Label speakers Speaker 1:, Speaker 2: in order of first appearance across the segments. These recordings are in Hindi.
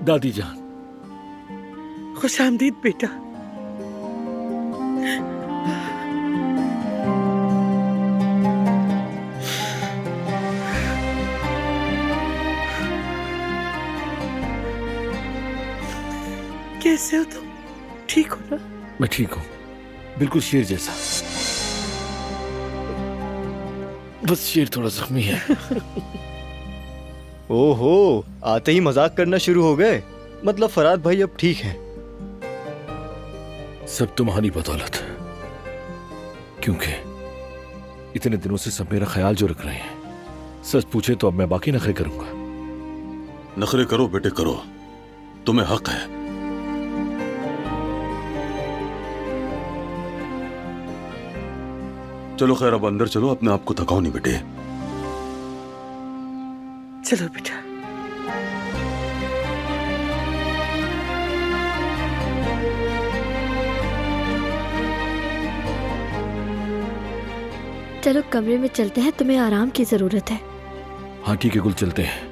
Speaker 1: दादी जान।
Speaker 2: खुश आमदीद बेटा। कैसे हो तुम? ठीक हो ना?
Speaker 1: मैं ठीक हूँ, बिल्कुल शेर जैसा। बस शेर थोड़ा जख्मी है।
Speaker 3: ओहो, आते ही मजाक करना शुरू हो गए। मतलब फराद भाई अब ठीक हैं?
Speaker 1: सब तुम्हारी बदौलत, क्योंकि इतने दिनों से सब मेरा ख्याल जो रख रहे हैं। सच पूछे तो अब मैं बाकी नखरे करूंगा।
Speaker 4: नखरे करो बेटे करो, तुम्हें हक है। चलो खैर, अब अंदर चलो, अपने आप को थकाओ नहीं बेटे।
Speaker 2: चलो बेटा।
Speaker 5: चलो कमरे में चलते हैं, तुम्हें आराम की जरूरत है।
Speaker 1: हाँ ठीक है गुल, चलते हैं,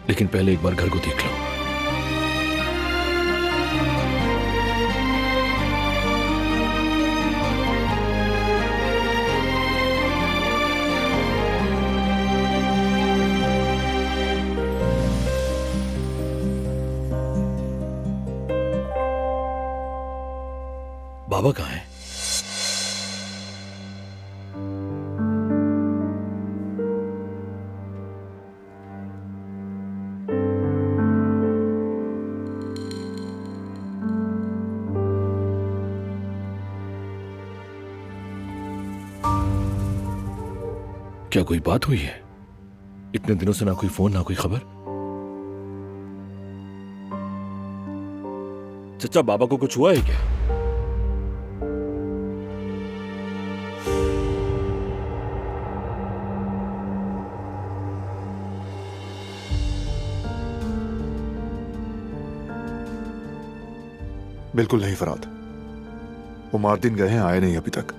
Speaker 1: लेकिन पहले एक बार घर को देख लो। बाबा कहाँ है? क्या कोई बात हुई है? इतने दिनों से ना कोई फोन ना कोई खबर। चचा, बाबा को कुछ हुआ है क्या?
Speaker 6: बिल्कुल नहीं फराद, वो मार्टिन गए हैं, आए नहीं अभी तक।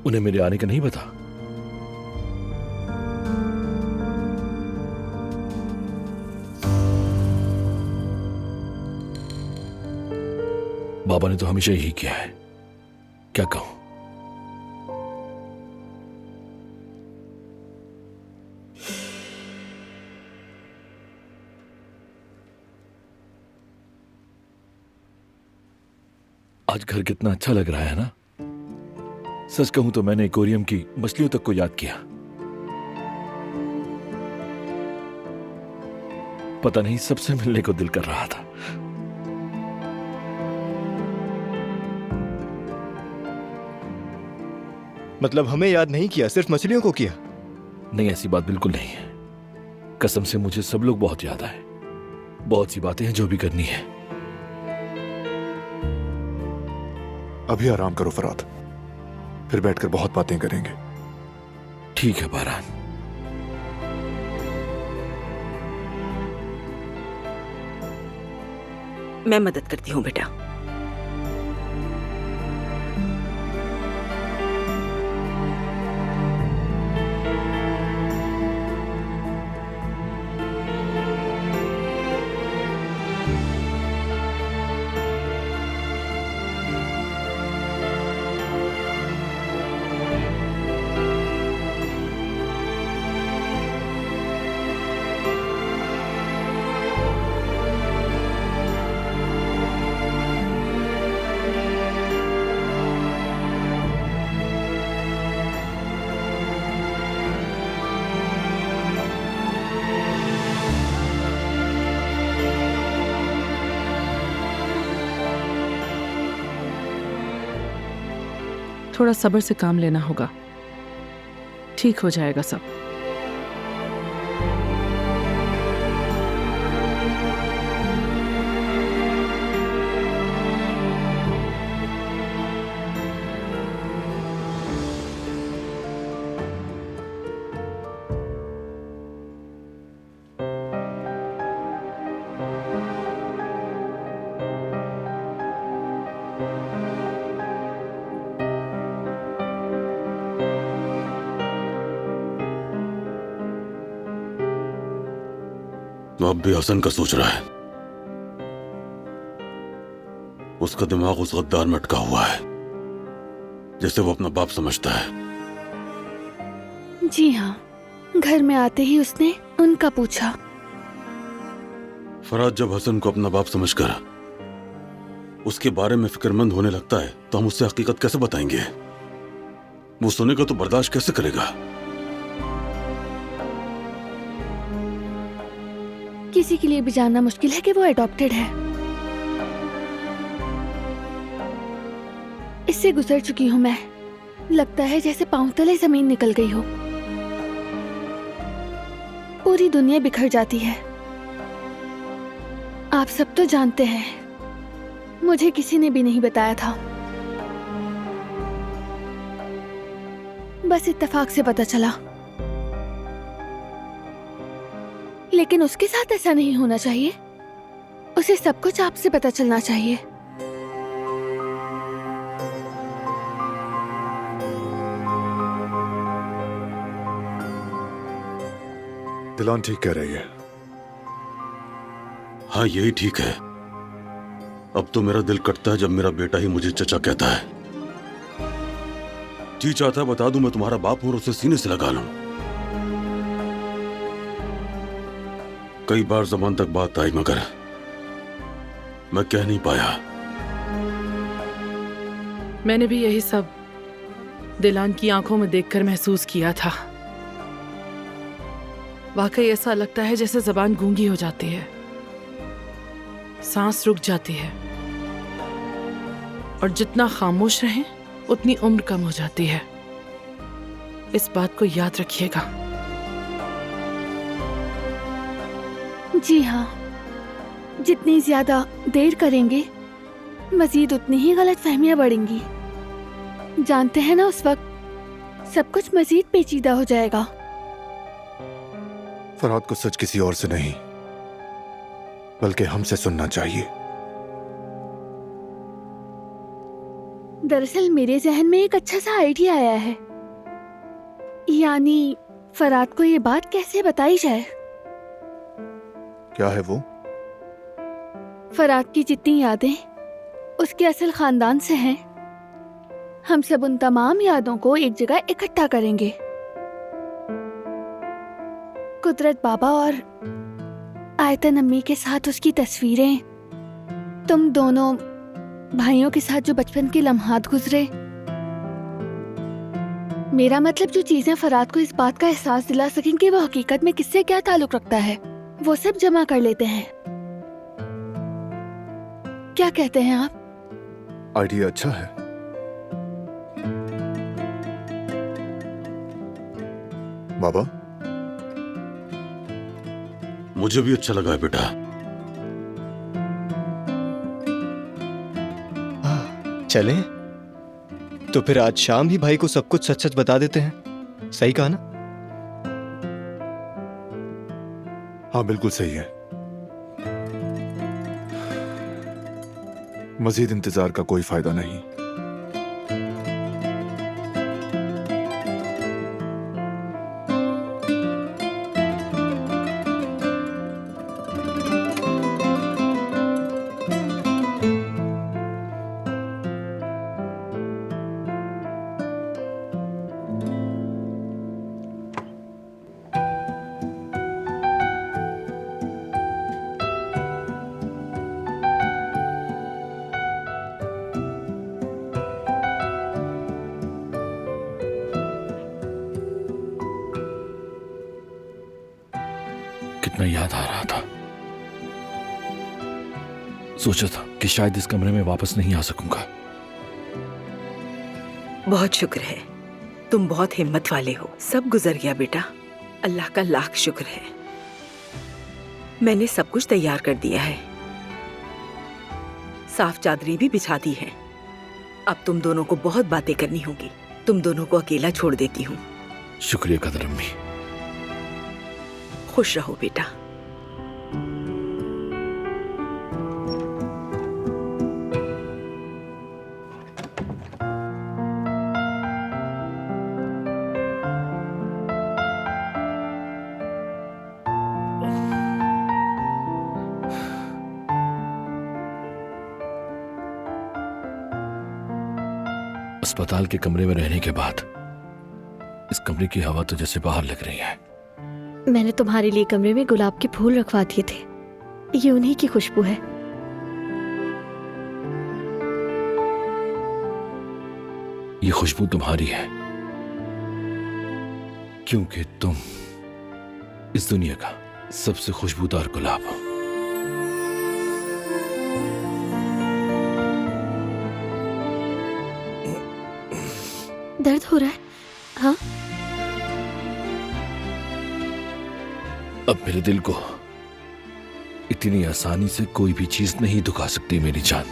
Speaker 1: उन्हें मेरे आने का नहीं पता? बाबा ने तो हमेशा यही किया है, क्या कहूं। आज घर कितना अच्छा लग रहा है ना। सच कहूं तो मैंने एक्वेरियम की मछलियों तक को याद किया। पता नहीं, सबसे मिलने को दिल कर रहा था।
Speaker 3: मतलब हमें याद नहीं किया, सिर्फ मछलियों को किया?
Speaker 1: नहीं, ऐसी बात बिल्कुल नहीं है। कसम से मुझे सब लोग बहुत याद आए। बहुत सी बातें हैं जो भी करनी है।
Speaker 6: अभी आराम करो फराद, फिर बैठकर बहुत बातें करेंगे।
Speaker 1: ठीक है बारान।
Speaker 2: मैं मदद करती हूँ बेटा।
Speaker 7: थोड़ा सब्र से काम लेना होगा, ठीक हो जाएगा सब।
Speaker 4: वो अब भी हसन का सोच रहा है। उसका दिमाग उस गद्दार में अटका हुआ है जैसे वो अपना बाप समझता है।
Speaker 5: जी हाँ, घर में आते ही उसने उनका पूछा।
Speaker 4: फराज जब हसन को अपना बाप समझकर उसके बारे में फिक्रमंद होने लगता है तो हम उससे हकीकत कैसे बताएंगे? वो सुनेगा तो बर्दाश्त कैसे करेगा?
Speaker 5: किसी के लिए भी जानना मुश्किल है कि वो अडॉप्टेड है। इससे गुजर चुकी हूं मैं। लगता है जैसे पांव तले जमीन निकल गई हो। पूरी दुनिया बिखर जाती है। आप सब तो जानते हैं, मुझे किसी ने भी नहीं बताया था। बस इत्तेफाक से पता चला। लेकिन उसके साथ ऐसा नहीं होना चाहिए। उसे सब कुछ आपसे पता चलना चाहिए।
Speaker 6: दिलान ठीक कह रही है।
Speaker 4: हाँ, यही ठीक है। अब तो मेरा दिल कटता है जब मेरा बेटा ही मुझे चचा कहता है। जी चाहता है बता दूं मैं तुम्हारा बाप हूं और उसे सीने से लगा लूं। कई बार ज़बान तक बात आई मगर मैं कह नहीं पाया।
Speaker 7: मैंने भी यही सब दिलान की आंखों में देखकर महसूस किया था। वाकई ऐसा लगता है जैसे जबान गूंगी हो जाती है, सांस रुक जाती है और जितना खामोश रहें उतनी उम्र कम हो जाती है। इस बात को याद रखिएगा।
Speaker 5: जी हाँ, जितनी ज्यादा देर करेंगे मजीद उतनी ही गलतफहमियां बढ़ेंगी। जानते हैं ना, उस वक्त सब कुछ मजीद पेचीदा हो जाएगा।
Speaker 6: फरहाद को सच किसी और से नहीं बल्कि हमसे सुनना चाहिए।
Speaker 5: दरअसल मेरे जहन में एक अच्छा सा आइडिया आया है। यानी फराद को ये बात कैसे बताई जाए।
Speaker 6: क्या है वो?
Speaker 5: फराद की जितनी यादें उसके असल खानदान से हैं, हम सब उन तमाम यादों को एक जगह इकट्ठा करेंगे। कुदरत बाबा और आयतन अम्मी के साथ उसकी तस्वीरें, तुम दोनों भाइयों के साथ जो बचपन के लम्हात गुजरे। मेरा मतलब जो चीजें फराद को इस बात का एहसास दिला सकें कि वो हकीकत में किससे क्या ताल्लुक रखता है, वो सब जमा कर लेते हैं। क्या कहते हैं आप?
Speaker 6: आइडिया अच्छा है। बाबा,
Speaker 4: मुझे भी अच्छा लगा है बेटा।
Speaker 3: चलें? तो फिर आज शाम ही भाई को सब कुछ सच सच बता देते हैं। सही कहा ना?
Speaker 6: हाँ बिल्कुल सही है। मजीद इंतजार का कोई फायदा नहीं।
Speaker 1: कितना याद आ रहा था। सोचा था कि शायद इस कमरे में वापस नहीं आ सकूंगा।
Speaker 2: बहुत शुक्र है, तुम बहुत हिम्मत वाले हो। सब गुजर गया बेटा, अल्लाह का लाख शुक्र है। मैंने सब कुछ तैयार कर दिया है, साफ चादरें भी बिछा दी है। अब तुम दोनों को बहुत बातें करनी होगी। तुम दोनों को अकेला छोड़ देती हूँ।
Speaker 1: शुक्रिया कदर अम्मी।
Speaker 2: खुश रहो बेटा।
Speaker 1: अस्पताल के कमरे में रहने के बाद इस कमरे की हवा तो जैसे बाहर लग रही है।
Speaker 8: मैंने तुम्हारे लिए कमरे में गुलाब के फूल रखवा दिए थे, ये उन्हीं की खुशबू है।
Speaker 1: ये खुशबू तुम्हारी है क्योंकि तुम इस दुनिया का सबसे खुशबूदार गुलाब हो।
Speaker 8: दर्द हो रहा है? हाँ,
Speaker 1: अब मेरे दिल को इतनी आसानी से कोई भी चीज नहीं दुखा सकती मेरी जान।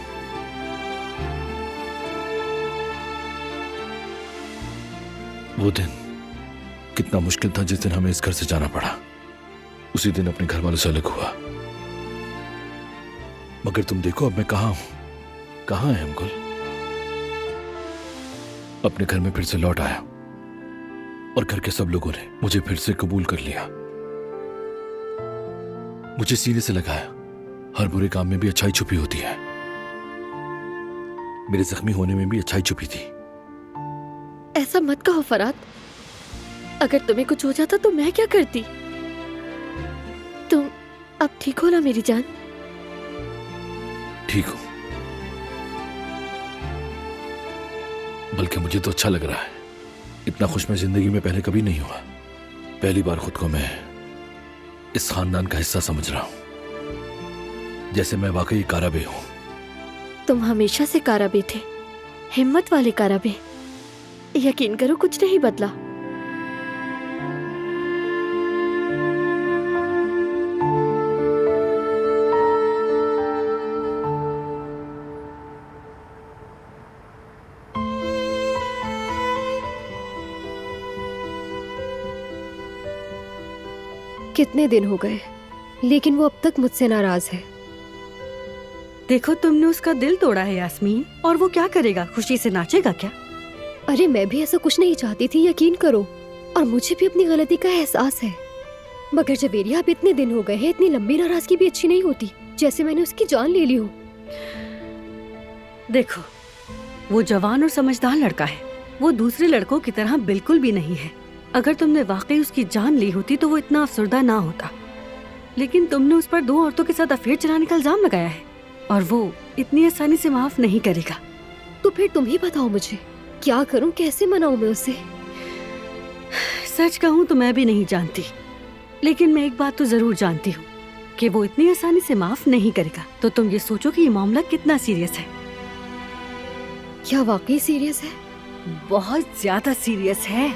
Speaker 1: वो दिन कितना मुश्किल था जिस दिन हमें इस घर से जाना पड़ा। उसी दिन अपने घर वालों से अलग हुआ। मगर तुम देखो अब मैं कहां हूं। कहां है अंकुल? अपने घर में फिर से लौट आया और घर के सब लोगों ने मुझे फिर से कबूल कर लिया। मुझे सीने से लगाया हर बुरे काम में भी अच्छाई छुपी होती है। मेरे जख्मी होने में भी अच्छाई छुपी थी।
Speaker 8: ऐसा मत कहो फराद। अगर तुम्हें कुछ हो जाता तो मैं क्या करती? तुम अब ठीक हो ना मेरी जान?
Speaker 1: ठीक हूं, बल्कि मुझे तो अच्छा लग रहा है। इतना खुश मैं जिंदगी में पहले कभी नहीं हुआ। पहली बार खुद को मैं इस खानदान का हिस्सा समझ रहा हूं, जैसे मैं वाकई काराबे हूं।
Speaker 8: तुम हमेशा से काराबे थे, हिम्मत वाले काराबे। यकीन करो कुछ नहीं बदला।
Speaker 9: कितने दिन हो गए, लेकिन वो अब तक मुझसे नाराज है।
Speaker 10: देखो तुमने उसका दिल तोड़ा है यास्मीन, और वो क्या करेगा? खुशी से नाचेगा क्या?
Speaker 9: अरे मैं भी ऐसा कुछ नहीं चाहती थी, यकीन करो। और मुझे भी अपनी गलती का एहसास है। मगर जवेरिया, अब इतने दिन हो गए हैं, इतनी लंबी नाराजगी भी अच्छी नहीं होती, जैसे मैंने उसकी जान ले ली हो।
Speaker 10: देखो, वो जवान और समझदार लड़का है। वो दूसरे लड़कों की तरह बिल्कुल भी नहीं है। अगर तुमने वाकई उसकी जान ली होती तो वो इतना अफसरदा ना होता। लेकिन तुमने उस पर 2 औरतों के साथ अफेयर चलाने का इल्जाम लगाया है, और वो इतनी आसानी से माफ नहीं करेगा।
Speaker 9: तो फिर तुम ही बताओ मुझे, क्या करूं, कैसे मनाऊं मैं उसे?
Speaker 10: सच कहूँ तो मैं भी नहीं जानती, लेकिन मैं एक बात तो जरूर जानती हूँ कि वो इतनी आसानी से माफ नहीं करेगा। तो तुम ये सोचो कि ये मामला कितना सीरियस है।
Speaker 9: क्या वाकई सीरियस है?
Speaker 10: बहुत ज्यादा सीरियस है।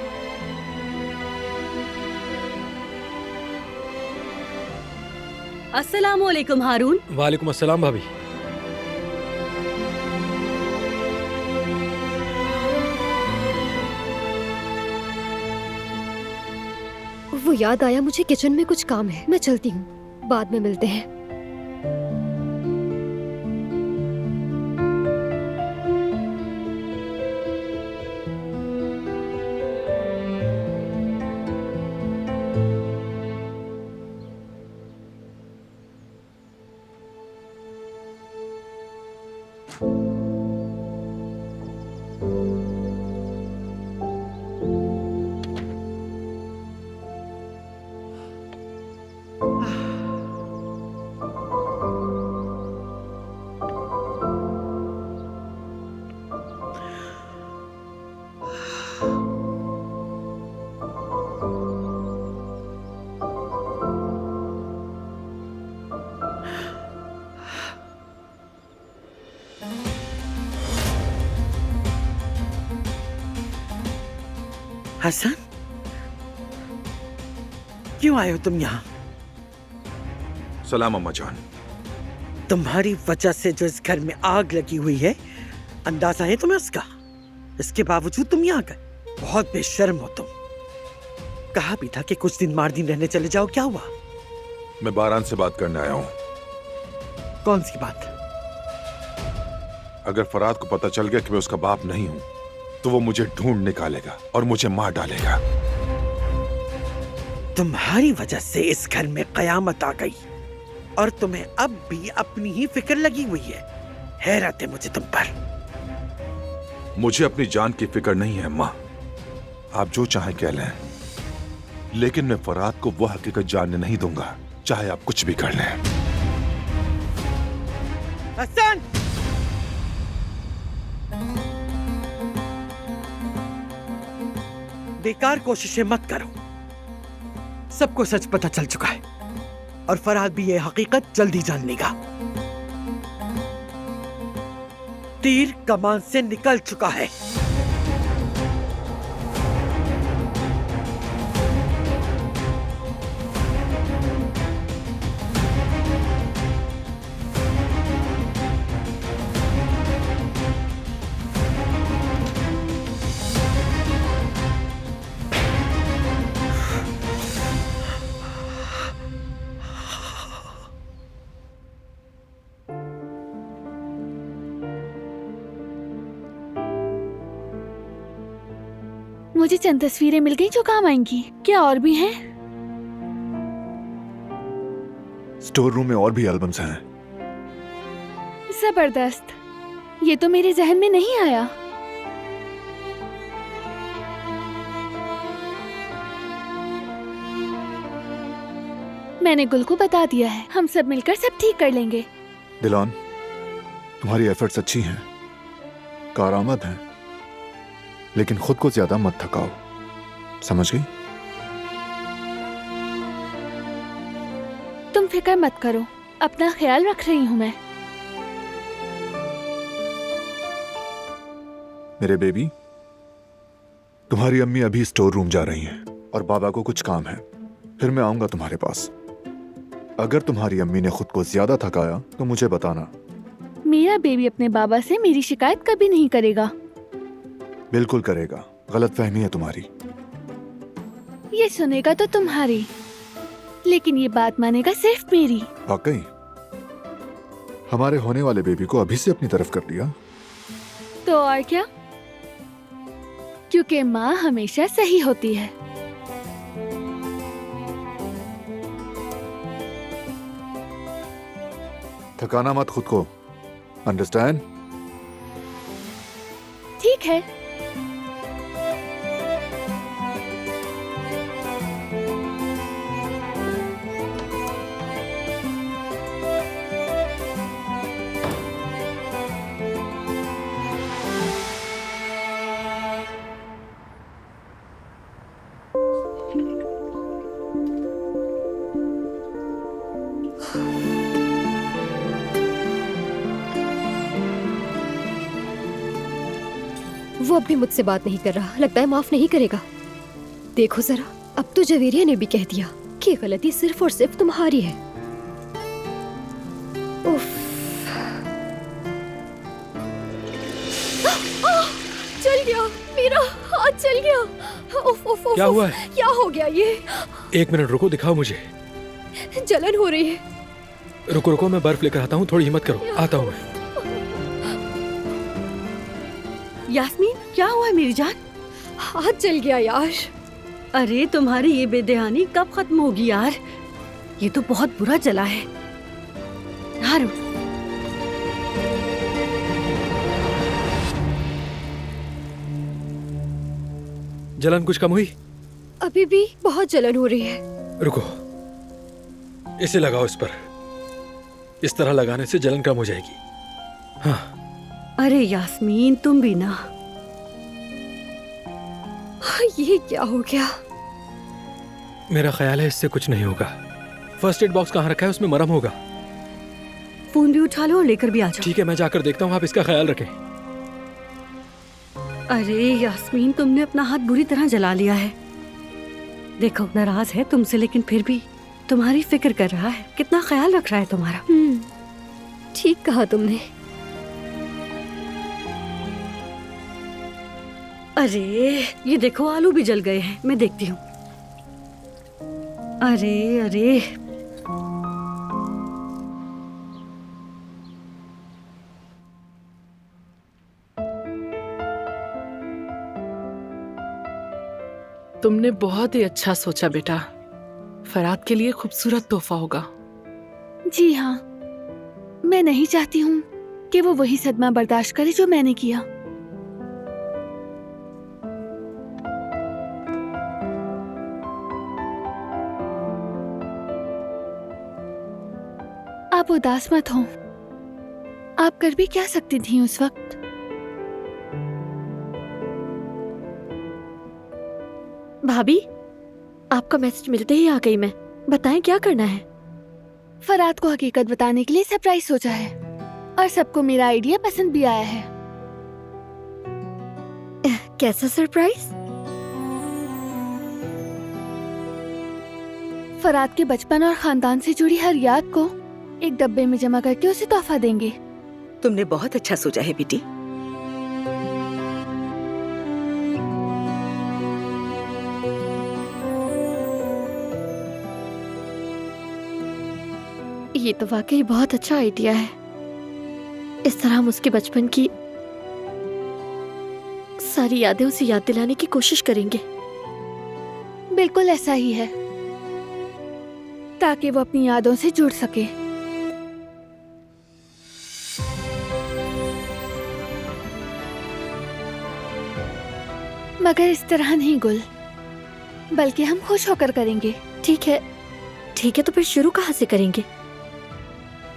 Speaker 10: अस्सलाम वालेकुम हारून।
Speaker 11: वालेकुम अस्सलाम भाभी।
Speaker 9: वो याद आया, मुझे किचन में कुछ काम है, मैं चलती हूँ, बाद में मिलते हैं।
Speaker 12: हसन, क्यों आए हो तुम यहाँ?
Speaker 6: सलाम अम्मा जान।
Speaker 12: तुम्हारी वजह से जो इस घर में आग लगी हुई है, अंदाजा है तुम्हें उसका? इसके बावजूद तुम यहाँ गए। बहुत बेशर्म हो तुम। कहा भी था कि कुछ दिन मारदीन रहने चले जाओ, क्या हुआ?
Speaker 6: मैं बारान से बात करने आया हूँ।
Speaker 12: कौन सी बात?
Speaker 6: अगर फराद को पता चल गया कि मैं उसका बाप नहीं हूँ तो वो मुझे ढूंढ निकालेगा और मुझे मार डालेगा।
Speaker 12: तुम्हारी वजह से इस घर में कयामत आ गई और तुम्हें अब भी अपनी ही फिक्र लगी हुई है। हैरत है मुझे तुम पर।
Speaker 6: मुझे अपनी जान की फिक्र नहीं है माँ। आप जो चाहें कह लें, लेकिन मैं फराद को वो हकीकत जानने नहीं दूंगा, चाहे आप कुछ भी कर लें।
Speaker 12: हसन! बेकार कोशिशें मत करो। सबको सच पता चल चुका है और फरहाद भी यह हकीकत जल्दी जान लेगा। तीर कमान से निकल चुका है।
Speaker 5: मुझे चंद तस्वीरें मिल गई जो काम आएंगी। क्या और भी हैं?
Speaker 6: स्टोर रूम में और भी एल्बम्स हैं।
Speaker 5: जबरदस्त, ये तो मेरे जहन में नहीं आया। मैंने गुल को बता दिया है, हम सब मिलकर सब ठीक कर लेंगे।
Speaker 6: दिलान, तुम्हारी एफर्ट्स अच्छी हैं, कारआमद हैं, लेकिन खुद को ज्यादा मत थकाओ, समझ गई?
Speaker 5: तुम फिक्र मत करो, अपना ख्याल रख रही हूँ मैं।
Speaker 6: मेरे बेबी, तुम्हारी अम्मी अभी स्टोर रूम जा रही हैं और बाबा को कुछ काम है, फिर मैं आऊंगा तुम्हारे पास। अगर तुम्हारी अम्मी ने खुद को ज्यादा थकाया तो मुझे बताना।
Speaker 5: मेरा बेबी अपने बाबा से मेरी शिकायत कभी नहीं करेगा।
Speaker 6: बिल्कुल करेगा, गलतफहमी है तुम्हारी।
Speaker 5: ये सुनेगा तो तुम्हारी, लेकिन ये बात मानेगा सिर्फ मेरी।
Speaker 6: वाकई हमारे होने वाले बेबी को अभी से अपनी तरफ कर लिया।
Speaker 5: तो और क्या, क्योंकि माँ हमेशा सही होती है।
Speaker 6: थकाना मत खुद को, अंडरस्टैंड?
Speaker 5: ठीक है।
Speaker 9: वो अब भी मुझसे बात नहीं कर रहा, लगता है माफ नहीं करेगा। देखो जरा, अब तो जवेरिया ने भी कह दिया कि गलती सिर्फ और सिर्फ तुम्हारी है। उफ। चल गया, मेरा हाथ चल गया। उफ, उफ, उफ,
Speaker 11: क्या हुआ है?
Speaker 9: क्या हो गया ये?
Speaker 11: 1 मिनट रुको, दिखाओ मुझे।
Speaker 9: जलन हो रही है।
Speaker 11: रुको रुको, मैं बर्फ लेकर आता हूँ, थोड़ी हिम्मत करो, आता हूँ मैं।
Speaker 10: यास्मीन, क्या हुआ है मेरी जान?
Speaker 9: हाथ जल गया यार।
Speaker 10: अरे तुम्हारी ये बेदहानी कब खत्म होगी यार? ये तो बहुत बुरा जला है। हारू,
Speaker 11: जलन कुछ कम हुई?
Speaker 9: अभी भी बहुत जलन हो रही है।
Speaker 11: रुको, इसे लगाओ इस पर। इस तरह लगाने से जलन कम हो जाएगी। हाँ।
Speaker 10: अरे यास्मीन, तुम भी ना।
Speaker 9: ये क्या हो गया?
Speaker 11: मेरा ख्याल है इससे कुछ नहीं होगा। फर्स्ट एड बॉक्स कहाँ रखा है? उसमें मरहम होगा।
Speaker 10: फोन भी उठा लो और लेकर भी आ जाओ।
Speaker 11: ठीक है, मैं जाकर देखता हूँ, आप इसका ख्याल रखें।
Speaker 10: अरे यास्मीन, तुमने अपना हाथ बुरी तरह जला लिया है। देखो, नाराज है तुमसे, लेकिन फिर भी तुम्हारी फिक्र कर रहा है, कितना ख्याल रख रहा है तुम्हारा।
Speaker 9: ठीक कहा तुमने।
Speaker 10: अरे ये देखो, आलू भी जल गए हैं, मैं देखती हूँ। अरे अरे,
Speaker 7: तुमने बहुत ही अच्छा सोचा बेटा। फराद के लिए खूबसूरत तोहफा होगा।
Speaker 5: जी हाँ, मैं नहीं चाहती हूँ कि वो वही सदमा बर्दाश्त करे जो मैंने किया। आप उदास मत हो। आप कर भी क्या सकती थी उस वक्त?
Speaker 8: भाभी, आपका मैसेज मिलते ही आ गई मैं। बताएं क्या करना है?
Speaker 5: फराद को हकीकत बताने के लिए सरप्राइज सोचा है और सबको मेरा आइडिया पसंद भी आया है।
Speaker 8: कैसा सरप्राइज?
Speaker 5: फराद के बचपन और खानदान से जुड़ी हर याद को एक डब्बे में जमा करके उसे तोहफा देंगे।
Speaker 2: तुमने बहुत अच्छा सोचा है बेटी।
Speaker 8: ये तो वाकई बहुत अच्छा आइडिया है। इस तरह हम उसके बचपन की सारी यादें उसे याद दिलाने की कोशिश करेंगे।
Speaker 5: बिल्कुल ऐसा ही है, ताकि वो अपनी यादों से जुड़ सके। मगर इस तरह नहीं गुल, बल्कि हम खुश होकर करेंगे।
Speaker 8: ठीक है तो फिर शुरू कहाँ से करेंगे?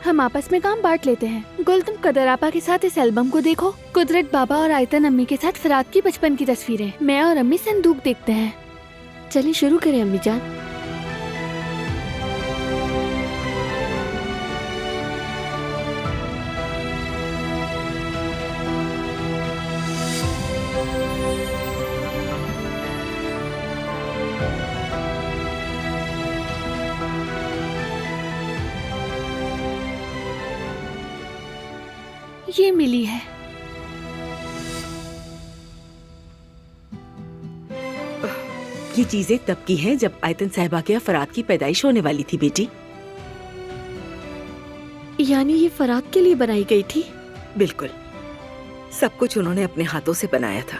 Speaker 5: हम आपस में काम बांट लेते हैं। गुल, तुम कदर आपा के साथ इस एल्बम को देखो। कुदरत बाबा और आयतन अम्मी के साथ फराद की बचपन की तस्वीरें। मैं और अम्मी संदूक देखते हैं।
Speaker 8: चलिए शुरू करें अम्मी जान।
Speaker 5: ये मिली है।
Speaker 2: ये चीजें तब की हैं जब आयतन साहिबा के फराद की पैदाइश होने वाली थी बेटी।
Speaker 8: यानी ये फराद के लिए बनाई गई थी?
Speaker 2: बिल्कुल, सब कुछ उन्होंने अपने हाथों से बनाया था।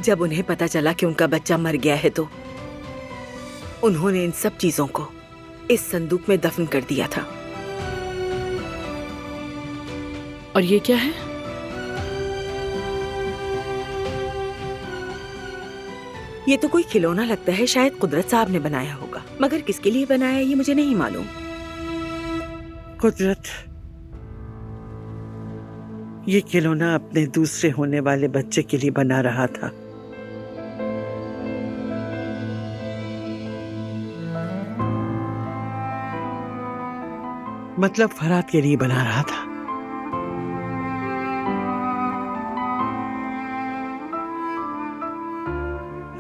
Speaker 2: जब उन्हें पता चला कि उनका बच्चा मर गया है तो उन्होंने इन सब चीजों को इस संदूक में दफन कर दिया था।
Speaker 7: और ये क्या है?
Speaker 2: ये तो कोई खिलौना लगता है, शायद कुदरत साहब ने बनाया होगा, मगर किसके लिए बनाया ये मुझे नहीं मालूम।
Speaker 12: कुदरत ये खिलौना अपने दूसरे होने वाले बच्चे के लिए बना रहा था। मतलब फराद के लिए बना रहा था।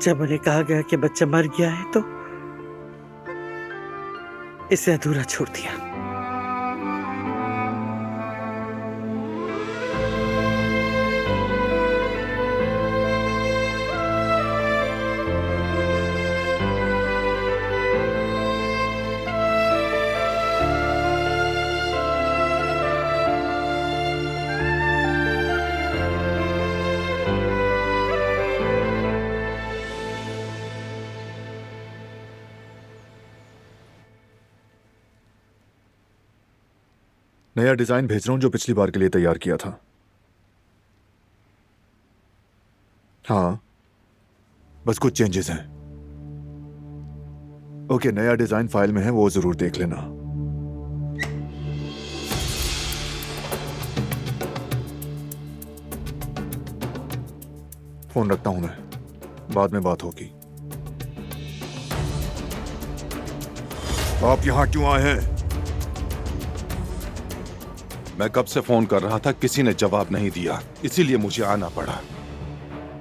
Speaker 12: जब उन्हें कहा गया कि बच्चा मर गया है तो इसे अधूरा छोड़ दिया।
Speaker 6: नया डिजाइन भेज रहा हूं जो पिछली बार के लिए तैयार किया था। हाँ, बस कुछ चेंजेस हैं। ओके, नया डिजाइन फाइल में है, वो जरूर देख लेना। फोन रखता हूं मैं, बाद में बात होगी। आप यहां क्यों आए हैं?
Speaker 13: मैं कब से फोन कर रहा था, किसी ने जवाब नहीं दिया, इसीलिए मुझे आना पड़ा।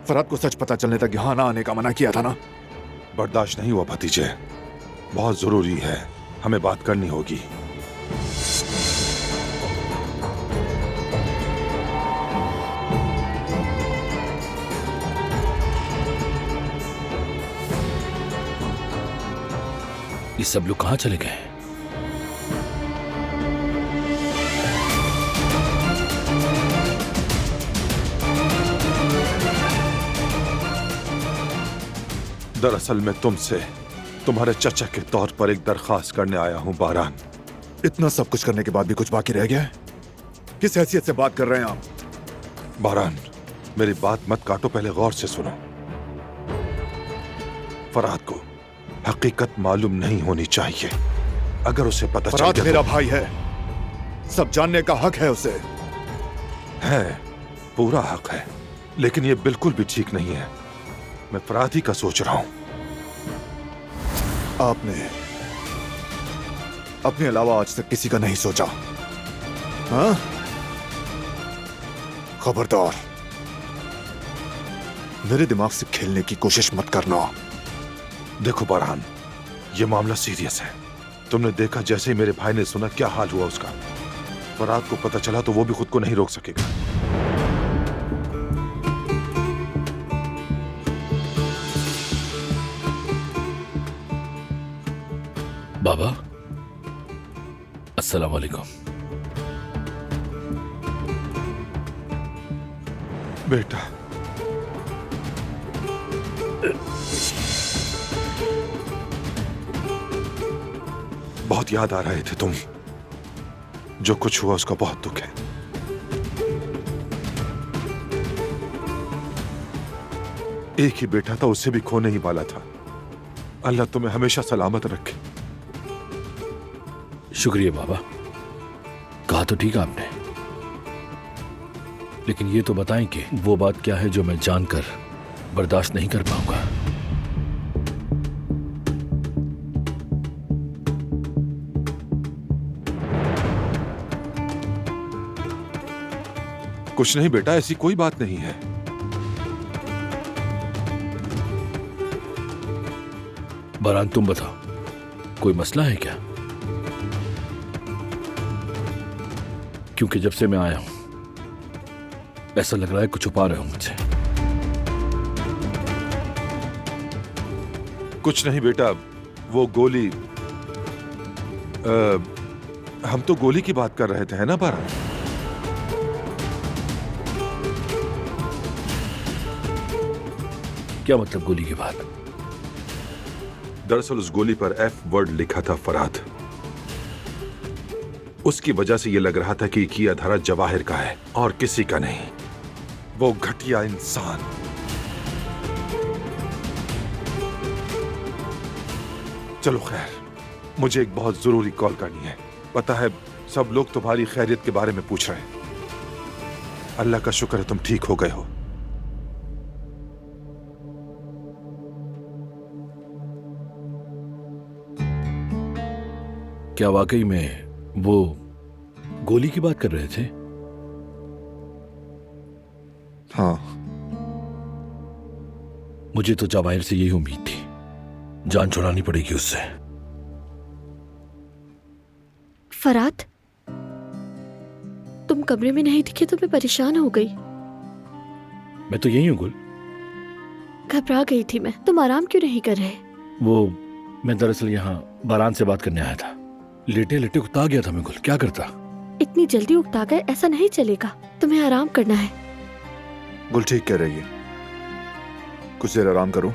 Speaker 6: फराद को सच पता चलने तक यहाँ ना आने का मना किया था ना?
Speaker 13: बर्दाश्त नहीं हुआ भतीजे, बहुत जरूरी है, हमें बात करनी होगी।
Speaker 1: ये सब लोग कहाँ चले गए?
Speaker 13: दरअसल मैं तुमसे तुम्हारे चचा के तौर पर एक दरखास्त करने आया हूं बारान।
Speaker 6: इतना सब कुछ करने के बाद भी कुछ बाकी रह गया है? किस हैसियत से बात कर रहे हैं आप?
Speaker 13: बारान, मेरी बात मत काटो, पहले गौर से सुनो। फराद को हकीकत मालूम नहीं होनी चाहिए। अगर उसे पता चल
Speaker 6: फराद
Speaker 13: गया
Speaker 6: मेरा
Speaker 13: तो...
Speaker 6: भाई है, सब जानने का हक है उसे।
Speaker 13: है, पूरा हक है, लेकिन ये बिल्कुल भी ठीक नहीं है। मैं फराद ही का सोच रहा हूं।
Speaker 6: आपने अपने अलावा आज तक किसी का नहीं सोचा? हाँ? खबरदार, मेरे दिमाग से खेलने की कोशिश मत करना।
Speaker 13: देखो बरहान, ये मामला सीरियस है। तुमने देखा जैसे ही मेरे भाई ने सुना क्या हाल हुआ उसका। फराद को पता चला तो वो भी खुद को नहीं रोक सकेगा।
Speaker 1: बाबा, अस्सलाम वालेकुम।
Speaker 13: बेटा, बहुत याद आ रहे थे तुम। जो कुछ हुआ उसका बहुत दुख है। एक ही बेटा था, उससे भी खोने ही वाला था। अल्लाह तुम्हें हमेशा सलामत रखे।
Speaker 1: शुक्रिया बाबा, कहा तो ठीक आपने, लेकिन ये तो बताएं कि वो बात क्या है जो मैं जानकर बर्दाश्त नहीं कर पाऊंगा।
Speaker 13: कुछ नहीं बेटा, ऐसी कोई बात नहीं है।
Speaker 1: बरहान, तुम बताओ, कोई मसला है क्या? क्योंकि जब से मैं आया हूं ऐसा लग रहा है कुछ छुपा रहे हो मुझसे।
Speaker 13: कुछ नहीं बेटा, वो गोली हम तो गोली की बात कर रहे थे, है ना बरहान?
Speaker 1: क्या मतलब गोली की बात?
Speaker 13: दरअसल उस गोली पर एफ वर्ड लिखा था, फराद। उसकी वजह से यह लग रहा था कि किया धरा जवाहिर का है और किसी का नहीं। वो घटिया इंसान। चलो खैर, मुझे एक बहुत जरूरी कॉल करनी है। पता है, सब लोग तुम्हारी खैरियत के बारे में पूछ रहे हैं। अल्लाह का शुक्र है तुम ठीक हो गए हो।
Speaker 1: क्या वाकई में वो गोली की बात कर रहे थे?
Speaker 6: हाँ।
Speaker 1: मुझे तो जवाहिर से यही उम्मीद थी, जान छुड़ानी पड़ेगी उससे।
Speaker 8: फराद, तुम कमरे में नहीं दिखे तो मैं परेशान हो गई।
Speaker 1: मैं तो यही हूं गुल।
Speaker 8: घबरा गई थी मैं। तुम आराम क्यों नहीं कर रहे?
Speaker 1: वो मैं दरअसल यहाँ बरहान से बात करने आया था। लेटे लेटे उकता गया था मैं गुल, क्या करता।
Speaker 8: इतनी जल्दी उकता गए, ऐसा नहीं चलेगा। तुम्हें आराम करना है।
Speaker 6: गुल ठीक कह रही है, कुछ देर आराम करो।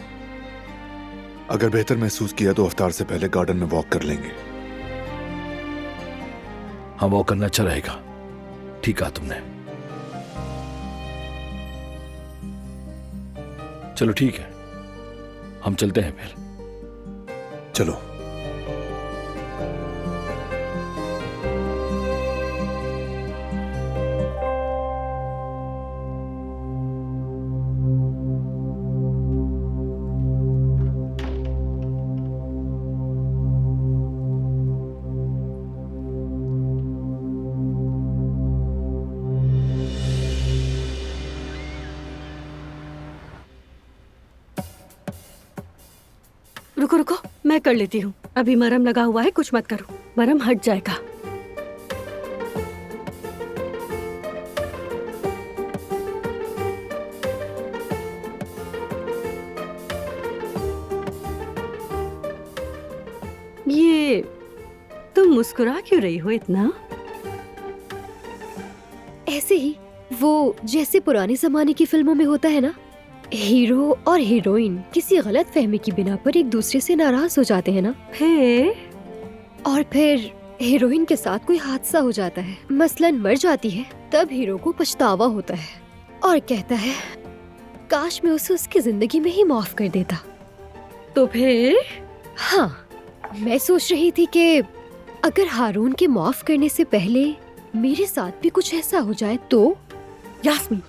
Speaker 6: अगर बेहतर महसूस किया तो अफ्तार से पहले गार्डन में वॉक कर लेंगे।
Speaker 1: हाँ, वॉक करना अच्छा रहेगा। ठीक कहा तुमने। चलो ठीक है, हम चलते हैं फिर।
Speaker 6: चलो।
Speaker 10: रुको रुको, मैं कर लेती हूँ। अभी मरहम लगा हुआ है, कुछ मत करो, मरहम हट जाएगा। ये तुम मुस्कुरा क्यों रही हो इतना?
Speaker 9: ऐसे ही, वो जैसे पुराने जमाने की फिल्मों में होता है ना, हीरो और हीरोइन किसी गलत फहमी की बिना पर एक दूसरे से नाराज हो जाते हैं ना, और फिर हीरोइन के साथ कोई हादसा हो जाता है, मसलन मर जाती है। तब हीरो को पछतावा होता है और कहता है काश मैं उसे उसकी जिंदगी में ही माफ कर देता।
Speaker 10: तो फिर?
Speaker 9: हाँ, मैं सोच रही थी कि अगर हारून के माफ करने से पहले मेरे साथ भी कुछ ऐसा हो जाए तो?
Speaker 10: यास्मीन,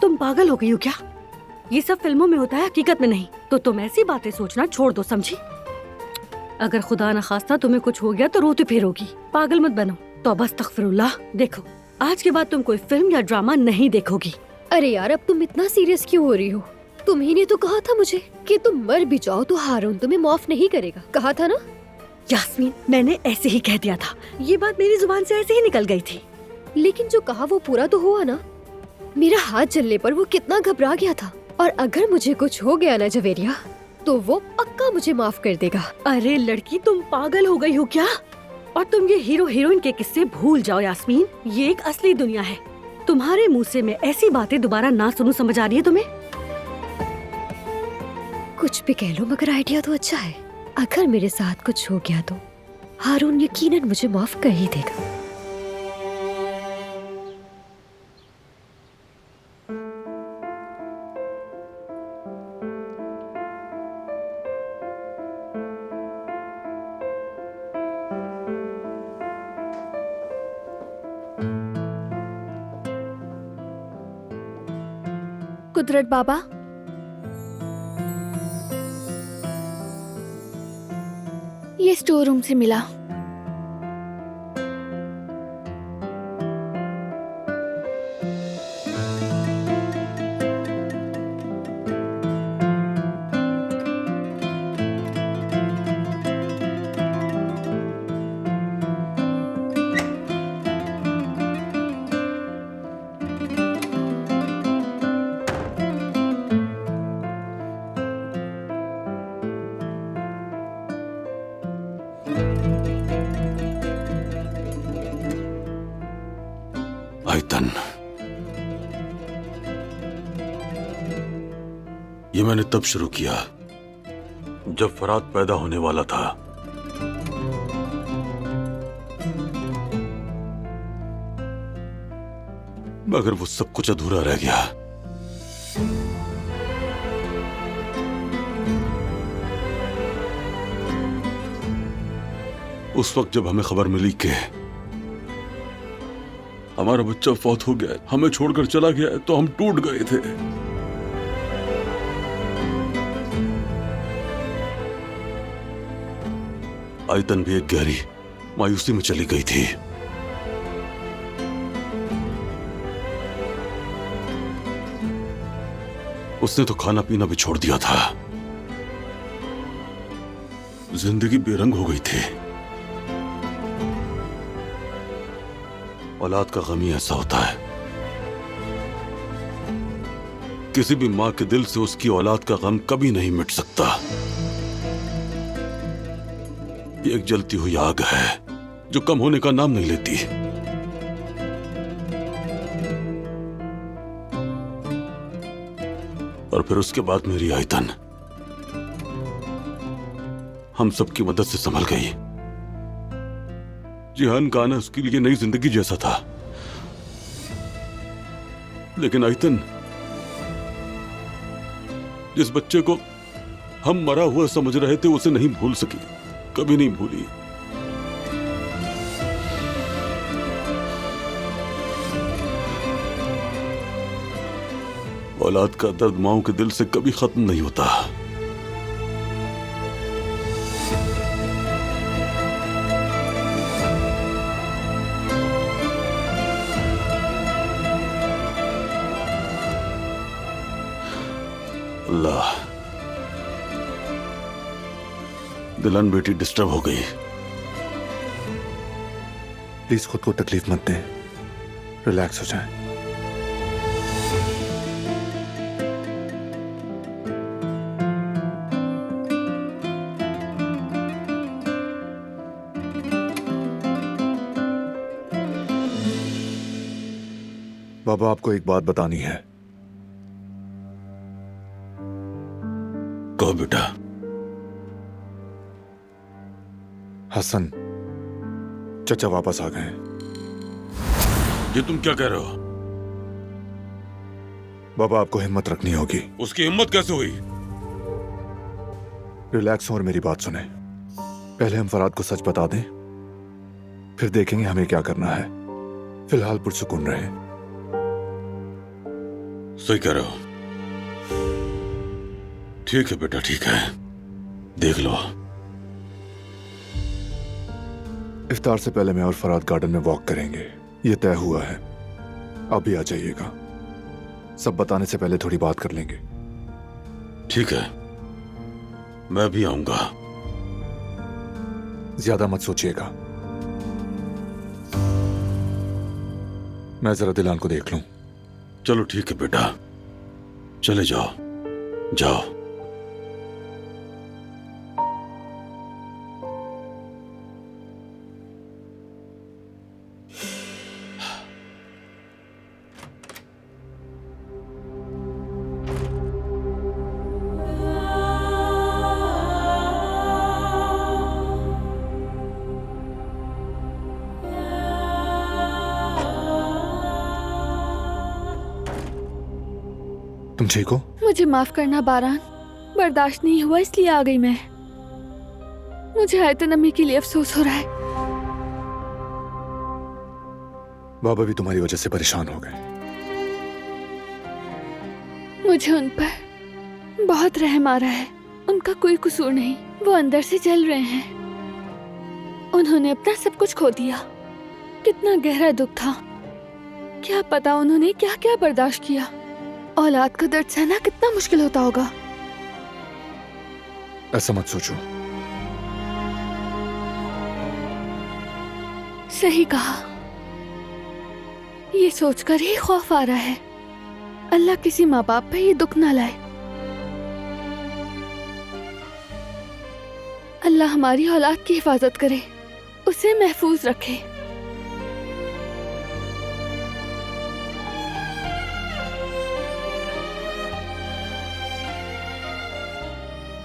Speaker 10: तुम पागल हो गई हो क्या? ये सब फिल्मों में होता है, हकीकत में नहीं। तो तुम ऐसी बातें सोचना छोड़ दो, समझी? अगर खुदा न खास्ता तुम्हें कुछ हो गया तो रोती फिरोगी। पागल मत बनो। तौबा अस्तगफिरुल्लाह। देखो, आज के बाद तुम कोई फिल्म या ड्रामा नहीं देखोगी।
Speaker 9: अरे यार, अब तुम इतना सीरियस क्यों हो रही हो? तुम्ही ने तो कहा था मुझे कि तुम मर भी जाओ तो हारून तुम्हें माफ नहीं करेगा, कहा था ना?
Speaker 10: यास्मीन, मैंने ऐसे ही कह दिया था। ये बात मेरी जुबान से ऐसे ही निकल गई थी।
Speaker 9: लेकिन जो कहा वो पूरा तो हुआ ना। मेरा हाथ जलने पर वो कितना घबरा गया था, और अगर मुझे कुछ हो गया ना जवेरिया, तो वो पक्का मुझे माफ कर देगा।
Speaker 10: अरे लड़की, तुम पागल हो गई हो क्या? और तुम ये हीरो हीरोइन के किस्से भूल जाओ यास्मीन। ये एक असली दुनिया है। तुम्हारे मुंह से मैं ऐसी बातें दोबारा ना सुनूं, समझ आ रही है तुम्हें?
Speaker 9: कुछ भी कह लो, मगर आइडिया तो अच्छा है। अगर मेरे साथ कुछ हो गया तो हारून यकीनन मुझे माफ कर ही देगा।
Speaker 5: कुदरत बाबा, ये स्टोर रूम से मिला।
Speaker 4: आयतन, ये मैंने तब शुरू किया जब फराद पैदा होने वाला था। मगर वो सब कुछ अधूरा रह गया। उस वक्त जब हमें खबर मिली कि हमारा बच्चा फौत हो गया, हमें छोड़कर चला गया, तो हम टूट गए थे। आयतन भी एक गहरी मायूसी में चली गई थी। उसने तो खाना पीना भी छोड़ दिया था। जिंदगी बेरंग हो गई थी। औलाद का गम ही ऐसा होता है। किसी भी मां के दिल से उसकी औलाद का गम कभी नहीं मिट सकता। ये एक जलती हुई आग है जो कम होने का नाम नहीं लेती। और फिर उसके बाद मेरी आयतन हम सबकी मदद से संभल गई। जिहान का आना उसके लिए नई जिंदगी जैसा था। लेकिन आयतन, जिस बच्चे को हम मरा हुआ समझ रहे थे, उसे नहीं भूल सकी, कभी नहीं भूली। औलाद का दर्द माओं के दिल से कभी खत्म नहीं होता। अल्लाह, दिलन बेटी डिस्टर्ब हो गई।
Speaker 6: प्लीज खुद को तकलीफ मत दें, रिलैक्स हो जाएं। बाबा, आपको एक बात बतानी है।
Speaker 4: कहो बेटा।
Speaker 6: हसन, चचा वापस आ गए।
Speaker 4: ये तुम क्या कह रहे हो?
Speaker 6: बाबा, आपको हिम्मत रखनी होगी।
Speaker 4: उसकी हिम्मत कैसे हुई?
Speaker 6: रिलैक्स हो और मेरी बात सुने। पहले हम फराद को सच बता दें, फिर देखेंगे हमें क्या करना है। फिलहाल पुरसुकून रहे।
Speaker 4: सही कह रहे हो। ठीक है बेटा, ठीक है, देख लो।
Speaker 6: इफ्तार से पहले मैं और फराद गार्डन में वॉक करेंगे, ये तय हुआ है। आप भी आ जाइएगा। सब बताने से पहले थोड़ी बात कर लेंगे।
Speaker 4: ठीक है, मैं भी आऊंगा।
Speaker 6: ज्यादा मत सोचिएगा। मैं जरा दिलान को देख लूं।
Speaker 4: चलो ठीक है बेटा, चले जाओ, जाओ।
Speaker 6: तुम ठीक हो?
Speaker 5: मुझे माफ करना बारान, बर्दाश्त नहीं हुआ इसलिए आ गई मैं। मुझे हैतन अम्मी के लिए अफसोस हो रहा है।
Speaker 6: बाबा भी तुम्हारी वजह से परेशान हो गए।
Speaker 5: मुझे उन पर बहुत रहम आ रहा है। उनका कोई कसूर नहीं, वो अंदर से जल रहे हैं। उन्होंने अपना सब कुछ खो दिया। कितना गहरा दुख था। क्या पता उन्होंने क्या क्या बर्दाश्त किया। औलाद का दर्द सहना कितना मुश्किल होता होगा।
Speaker 6: ऐसा मत सोचो।
Speaker 5: सही कहा। ये सोचकर ही खौफ आ रहा है। अल्लाह किसी माँ बाप पे ये दुख ना लाए। अल्लाह हमारी औलाद की हिफाजत करे, उसे महफूज रखे।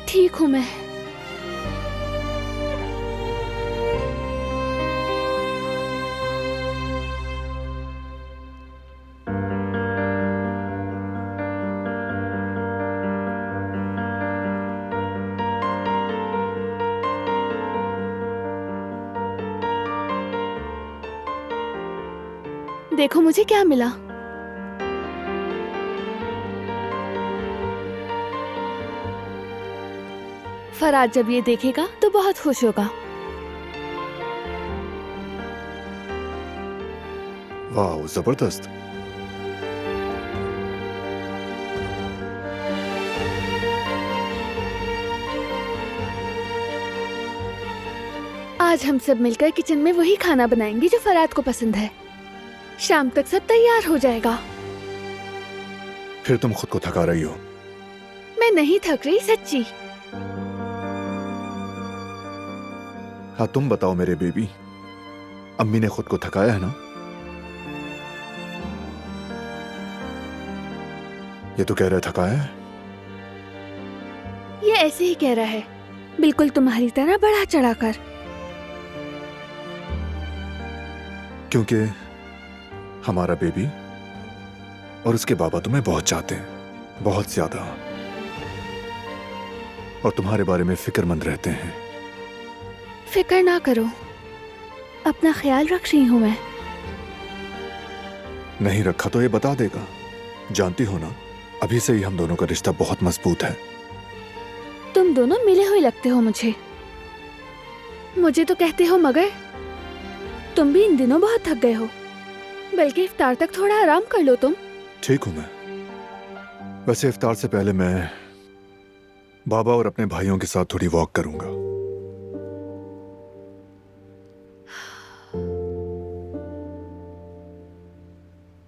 Speaker 5: ठीक हूं मैं। देखो मुझे क्या मिला। फराज जब ये देखेगा तो बहुत खुश होगा।
Speaker 6: वाह, जबरदस्त।
Speaker 5: आज हम सब मिलकर किचन में वही खाना बनाएंगे जो फराज को पसंद है। शाम तक सब तैयार हो जाएगा।
Speaker 6: फिर तुम खुद को थका रही हो।
Speaker 5: मैं नहीं थक रही, सच्ची।
Speaker 6: हाँ, तुम बताओ मेरे बेबी, अम्मी ने खुद को थकाया है ना? ये तो कह रहा है थकाया है।
Speaker 5: ये ऐसे ही कह रहा है, बिल्कुल तुम्हारी तरह बढ़ा चढ़ाकर।
Speaker 6: क्योंकि हमारा बेबी और उसके बाबा तुम्हें बहुत चाहते हैं, बहुत ज्यादा, और तुम्हारे बारे में फिक्रमंद रहते हैं।
Speaker 5: फिक्र ना करो, अपना ख्याल रख रही हूं मैं।
Speaker 6: नहीं रखा तो ये बता देगा। जानती हो ना, अभी से ही हम दोनों का रिश्ता बहुत मजबूत है।
Speaker 5: तुम दोनों मिले हुए लगते हो मुझे। मुझे तो कहते हो, मगर तुम भी इन दिनों बहुत थक गए हो। बल्कि इफ्तार तक थोड़ा आराम कर लो तुम।
Speaker 6: ठीक हूं मैं। वैसे इफ्तार से पहले मैं बाबा और अपने भाइयों के साथ थोड़ी वॉक करूंगा।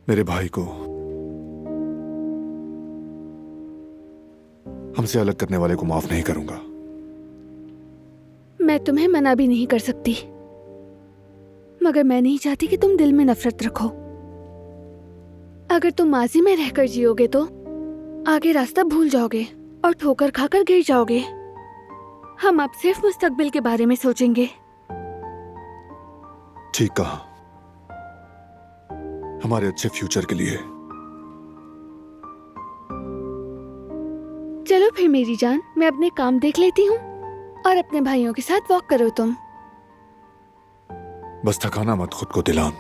Speaker 6: मेरे भाई को हमसे अलग करने वाले को माफ नहीं करूंगा।
Speaker 5: मैं तुम्हें मना भी नहीं कर सकती, मगर मैं नहीं चाहती कि तुम दिल में नफरत रखो। अगर तुम माजी में रहकर जियोगे तो आगे रास्ता भूल जाओगे और ठोकर खाकर गिर जाओगे। हम अब सिर्फ मुस्तकबिल के बारे में सोचेंगे।
Speaker 6: ठीक कहा, हमारे अच्छे फ्यूचर के लिए।
Speaker 5: चलो फिर मेरी जान, मैं अपने काम देख लेती हूँ और अपने भाइयों के साथ वॉक करो तुम।
Speaker 6: बस थकाना मत खुद को दिलान।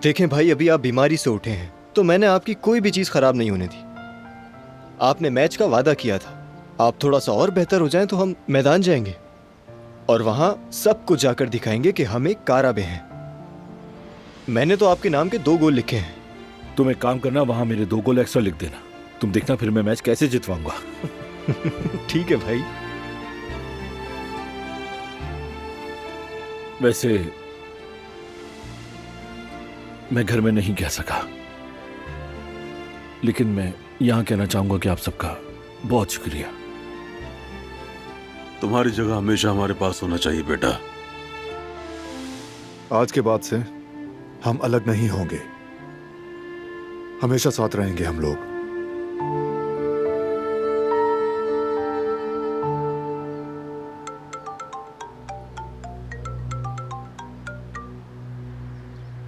Speaker 3: देखें भाई, अभी आप बीमारी से उठे हैं तो मैंने आपकी कोई भी चीज खराब नहीं होने दी। आपने मैच का वादा किया था, आप थोड़ा सा और बेहतर हो जाएं तो हम मैदान जाएंगे और वहां सबको जाकर दिखाएंगे कि हम एक काराबे हैं। मैंने तो आपके नाम के 2 गोल लिखे हैं।
Speaker 1: तुम एक काम करना, वहां मेरे 2 गोल एक्स्ट्रा लिख देना। तुम देखना फिर मैं मैच कैसे जितवाऊंगा।
Speaker 3: ठीक है भाई।
Speaker 1: वैसे मैं घर में नहीं कह सका, लेकिन मैं यहां कहना चाहूंगा कि आप सबका बहुत शुक्रिया।
Speaker 4: तुम्हारी जगह हमेशा हमारे पास होना चाहिए बेटा।
Speaker 6: आज के बाद से हम अलग नहीं होंगे, हमेशा साथ रहेंगे हम लोग।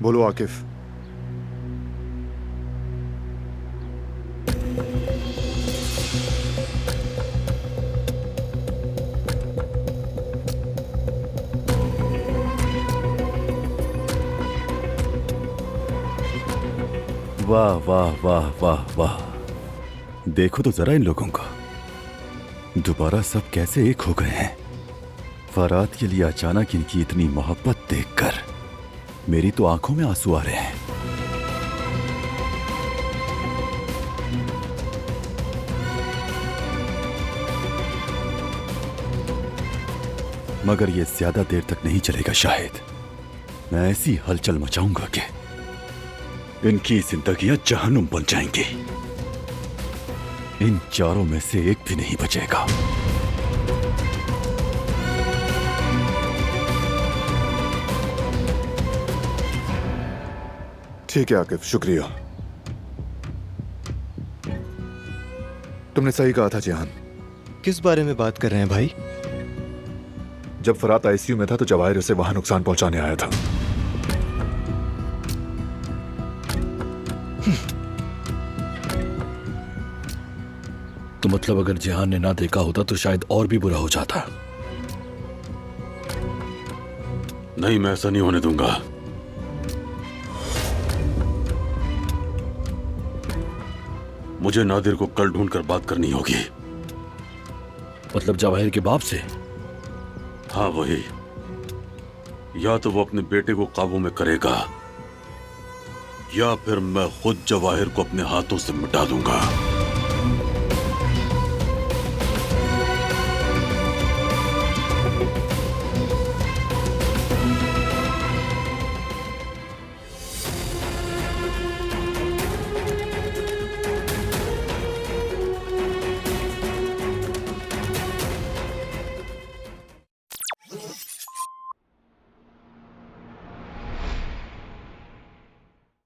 Speaker 6: बोलो आकिफ।
Speaker 14: वाह वाह वाह वाह वाह, देखो तो जरा इन लोगों को, दोबारा सब कैसे एक हो गए हैं। फरात के लिए अचानक इनकी इतनी मोहब्बत देखकर मेरी तो आंखों में आंसू आ रहे हैं। मगर ये ज्यादा देर तक नहीं चलेगा शायद। मैं ऐसी हलचल मचाऊंगा कि इनकी जिंदगियां जहन्नुम बन जाएंगी। इन चारों में से एक भी नहीं बचेगा।
Speaker 6: ठीक है आकिफ, शुक्रिया। तुमने सही कहा था जिहान।
Speaker 3: किस बारे में बात कर रहे हैं भाई?
Speaker 6: जब फरात आईसीयू में था तो जवाहिर उसे वहां नुकसान पहुंचाने आया था।
Speaker 1: तो मतलब अगर जिहान ने ना देखा होता तो शायद और भी बुरा हो जाता।
Speaker 4: नहीं, मैं ऐसा नहीं होने दूंगा। मुझे नादिर को कल ढूंढकर बात करनी होगी।
Speaker 1: मतलब जवाहिर के बाप से?
Speaker 4: हाँ वही। या तो वो अपने बेटे को काबू में करेगा या फिर मैं खुद जवाहिर को अपने हाथों से मिटा दूंगा।